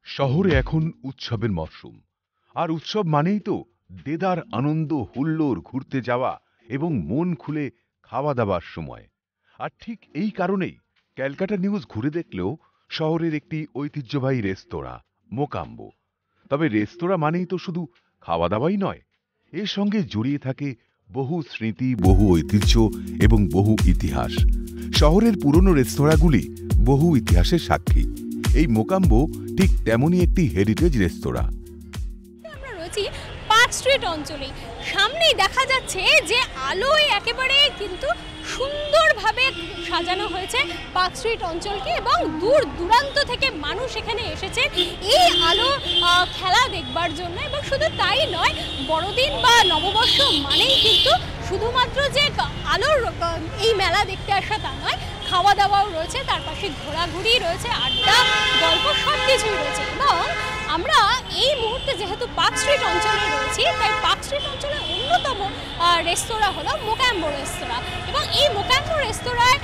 শহরে এখন উৎসবের মরশুম, আর উৎসব মানেই তো দেদার আনন্দ, হুল্লোড়, ঘুরতে যাওয়া এবং মন খুলে খাওয়া দাওয়ার সময়। আর ঠিক এই কারণেই ক্যালকাটা নিউজ ঘুরে দেখলেও শহরের একটি ঐতিহ্যবাহী রেস্তোরাঁ মোকাম্বো। তবে রেস্তোরাঁ মানেই তো শুধু খাওয়া দাওয়াই নয়, এর সঙ্গে জড়িয়ে থাকে বহু স্মৃতি, বহু ঐতিহ্য এবং বহু ইতিহাস। শহরের পুরনো রেস্তোরাঁগুলি বহু ইতিহাসের সাক্ষী। এই মোকাম্বো ঠিক তেমনই একটি হেরিটেজ রেস্তোরাঁ। আমরা রয়েছি পার্ক স্ট্রিট অঞ্চলে, সামনেই দেখা যাচ্ছে যে আলোয় একেবারে কিন্তু সুন্দরভাবে সাজানো হয়েছে পার্ক স্ট্রিট অঞ্চলকে, এবং দূর দূরান্ত থেকে মানুষ এখানে এসেছে এই আলো খেলা দেখবার জন্য। এবং শুধু তাই নয়, বড়দিন বা নববর্ষ মানেই কিন্তু শুধুমাত্র যে আলোর এই মেলা দেখতে আসা তা নয়, খাওয়া দাওয়াও রয়েছে, তার পাশে ঘোরাঘুরি রয়েছে, আড্ডা, গল্প সব কিছুই রয়েছে। এবং আমরা এই মুহূর্তে যেহেতু পার্ক স্ট্রিট অঞ্চলে রয়েছি, তাই পার্ক স্ট্রিট অঞ্চলের অন্যতম রেস্তোরাঁ হলো মোকাম্বো রেস্তোরাঁ। এবং এই মোকাম্বো রেস্তোরাঁয়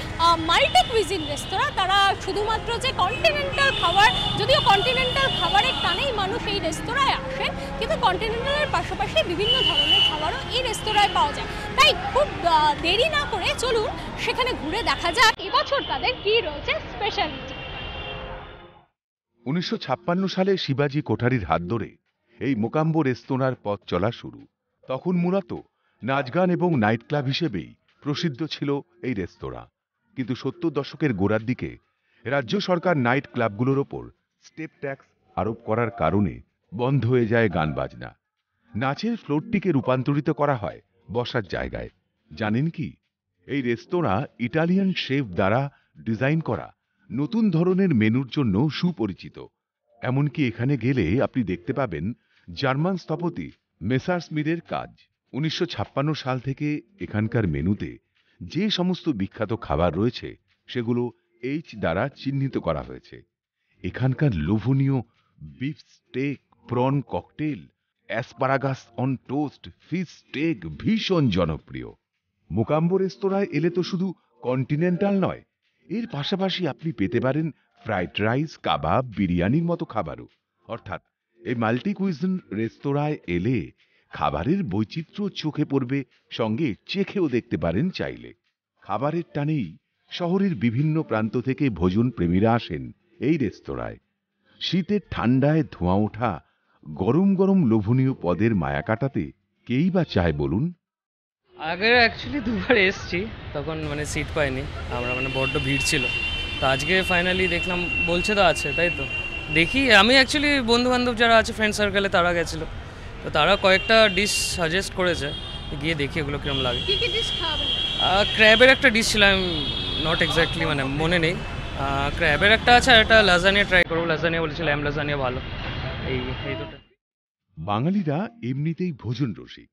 মাল্টি কুইজিন রেস্তোরাঁ। তারা শুধুমাত্র যে কন্টিনেন্টাল খাবার, যদিও কন্টিনেন্টাল খাবারের টানেই মানুষ এই রেস্তোরাঁয় আসেন, কিন্তু কন্টিনেন্টালের পাশাপাশি বিভিন্ন ধরনের খাবারও এই রেস্তোরাঁয় পাওয়া যায়। তাই খুব দেরি না করে চলুন সেখানে ঘুরে দেখা যাক এবছর তাদের কি রয়েছে স্পেশালিটি। 1956 সালে শিবাজি কোঠারির হাত ধরে এই মোকাম্বো রেস্তোরাঁর পথ চলা শুরু। তখন মূলত নাচগান এবং নাইট ক্লাব হিসেবেই প্রসিদ্ধ ছিল এই রেস্তোরাঁ। কিন্তু 70 দশকের গোড়ার দিকে রাজ্য সরকার নাইট ক্লাবগুলোর ওপর স্টেপ ট্যাক্স আরোপ করার কারণে বন্ধ হয়ে যায় গান বাজনা। নাচের ফ্লোরটিকে রূপান্তরিত করা হয় বসার জায়গায়। জানেন কি, এই রেস্তোরাঁ ইটালিয়ান শেফ দ্বারা ডিজাইন করা নতুন ধরনের মেনুর জন্য সুপরিচিত। এমনকি এখানে গেলে আপনি দেখতে পাবেন জার্মান স্থপতি মেসার্স মিরের কাজ। 1956 সাল থেকে এখানকার মেনুতে যে সমস্ত বিখ্যাত খাবার রয়েছে সেগুলো এইচ দ্বারা চিহ্নিত করা হয়েছে। এখানকার লোভনীয় beef steak, prawn cocktail, asparagus on toast, fish steak ভীষণ জনপ্রিয়। মোকাম্বো রেস্তোরাঁয় এলে তো শুধু কন্টিনেন্টাল নয়, এর পাশাপাশি আপনি পেতে পারেন ফ্রাইড রাইস, কাবাব, বিরিয়ানির মতো খাবারও। অর্থাৎ এই মাল্টি কুইজিন রেস্তোরাঁয় এলে খাবারের বৈচিত্র্য চোখে পড়বে, সঙ্গে চেখেও দেখতে পারেন চাইলে। খাবারের টানেই শহরের বিভিন্ন প্রান্ত থেকে ভোজন প্রেমীরা আসেন এই রেস্তোরাঁয়। শীতের ঠান্ডায় ধোঁয়া ওঠা গরম গরম লোভনীয় পদের মায়া কাটাতে কেই বা চায় বলুন? আগে অ্যাকচুয়ালি দুবার এসেছি, তখন সিট পাইনি আমরা, বড্ড ভিড় ছিল। তো আজকে ফাইনালি দেখলাম বলছে তো আছে, তাই তো দেখি। আমি অ্যাকচুয়ালি বন্ধুবান্ধব যারা আছে ফ্রেন্ড সার্কেলে তারা গেছিলো, তো তারা কয়েকটা ডিশ সাজেস্ট করেছে, গিয়ে দেখি এগুলো কিরকম লাগে। ক্র্যাবের একটা ডিশ ছিল, আমি নট এক্স্যাক্টলি মনে নেই। ক্র্যাবের একটা আছে, আর একটা লাজানিয়া ট্রাই করবো। লাজানিয়া বলেছিল, ল্যাম লাজানিয়া ভালো। এই দুটো। বাঙালিরা এমনিতেই ভোজন রসিক,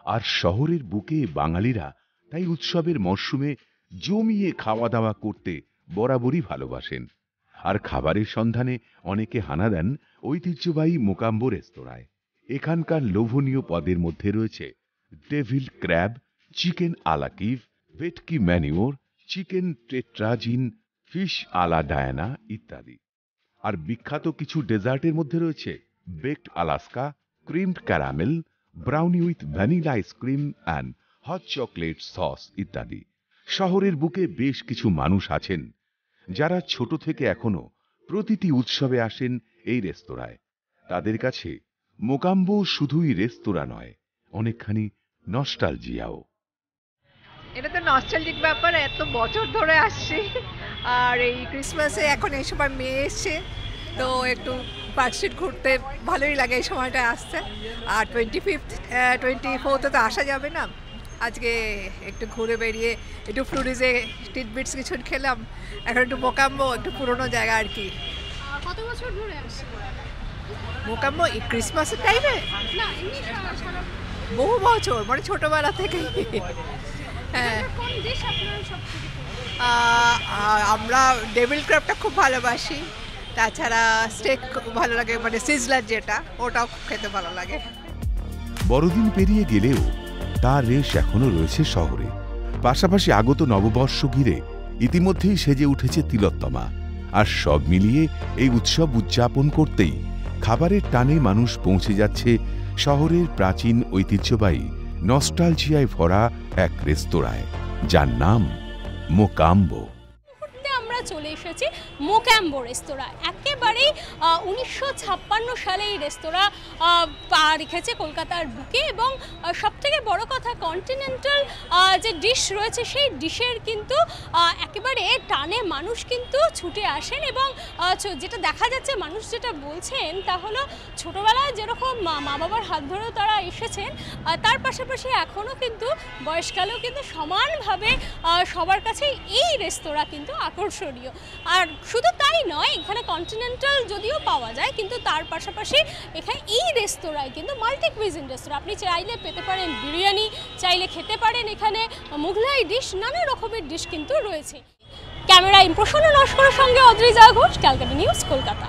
আর শহরের বুকে বাঙালিরা তাই উৎসবের মরশুমে জমিয়ে খাওয়া দাওয়া করতে বরাবরই ভালোবাসেন। আর খাবারের সন্ধানে অনেকে হানা দেন ঐতিহ্যবাহী মোকাম্বো রেস্তোরাঁয়। এখানকার লোভনীয় পদের মধ্যে রয়েছে devil crab, chicken a la Kiev, bhetki meuniere, chicken tetrazzini, fish a la Diana ইত্যাদি। আর বিখ্যাত কিছু ডেজার্টের মধ্যে রয়েছে baked Alaska, creamed caramel, brownie with vanilla ice cream and hot chocolate sauce ইত্যাদি। শহরের বুকে বেশ কিছু মানুষ আছেন যারা ছোট থেকে এখনো প্রতিটি উৎসবে আসেন এই রেস্তোরাঁয়। তাদের কাছে মোকাম্বো শুধুই রেস্তোরাঁ নয়, অনেকখানি নস্টালজিয়াও। এটা তো নস্টালজিক ব্যাপার, এত বছর ধরে আসছি। আর এই ক্রিসমাসে এখন এই সময় মেয়ে এসছে, তো একটু পার্ক স্ট্রিট ঘুরতে ভালোই লাগে এই সময়টা আসতে। আর 25th 24th তো আসা যাবে না, আজকে একটু ঘুরে বেরিয়ে একটু ফ্লুরিজে টিটবিটস কিছু খেলাম, এখন একটু মোকাম্বো, একটু পুরোনো জায়গা আর কি। কত বছর ধরে আসছে মোকাম্বো এই ক্রিসমাসের টাইমে? না, বহু বছর, ছোটবেলা থেকেই। হ্যাঁ, আমরা ডেভিল ক্র্যাবটা খুব ভালোবাসি, তাছাড়া স্টেক ভালো লাগে, সিজলার যেটা, ওটাও খেতে ভালো লাগে। বড়দিন পেরিয়ে গেলেও তার রেশ এখনো রয়েছে শহরে। পাশাপাশি আগত নববর্ষ ঘিরে ইতিমধ্যেই সেজে উঠেছে তিলোত্তমা। আর সব মিলিয়ে এই উৎসব উদযাপন করতেই খাবারের টানে মানুষ পৌঁছে যাচ্ছে শহরের প্রাচীন ঐতিহ্যবাহী নস্টালজিয়ায় ভরা এক রেস্তোরাঁয়, যার নাম মোকাম্বো। আমরা চলে এসেছি মোকাম্বো রেস্তোরাঁ। একেবারেই 1956 সালে এই রেস্তোরাঁ পা রেখেছে কলকাতার বুকে, এবং সবথেকে বড় কথা কন্টিনেন্টাল যে ডিশ রয়েছে সেই ডিশের কিন্তু একেবারে টানে মানুষ কিন্তু ছুটে আসেন। এবং যেটা দেখা যাচ্ছে, মানুষ যেটা বলছেন তা হলো ছোটোবেলায় যেরকম মা বাবার হাত ধরেও তারা এসেছেন, তার পাশাপাশি এখনও কিন্তু বয়সকালেও কিন্তু সমানভাবে সবার কাছে এই রেস্তোরাঁ কিন্তু আকর্ষণীয়। আর শুধু তাই নয়, এখানে কন্টিনেন্টাল যদিও পাওয়া যায়, কিন্তু তার পাশাপাশি এখানে এই রেস্তোরাঁয় কিন্তু মাল্টি কুইজিন রেস্তোরাঁ। আপনি চাইলে পেতে পারেন বিরিয়ানি, চাইলে খেতে পারেন এখানে মোগলাই ডিশ, নানা রকমের ডিশ কিন্তু রয়েছে। ক্যামেরায় প্রসন্ন নস্করের সঙ্গে অদ্রিজা ঘোষ, ক্যালকাটা নিউজ, কলকাতা।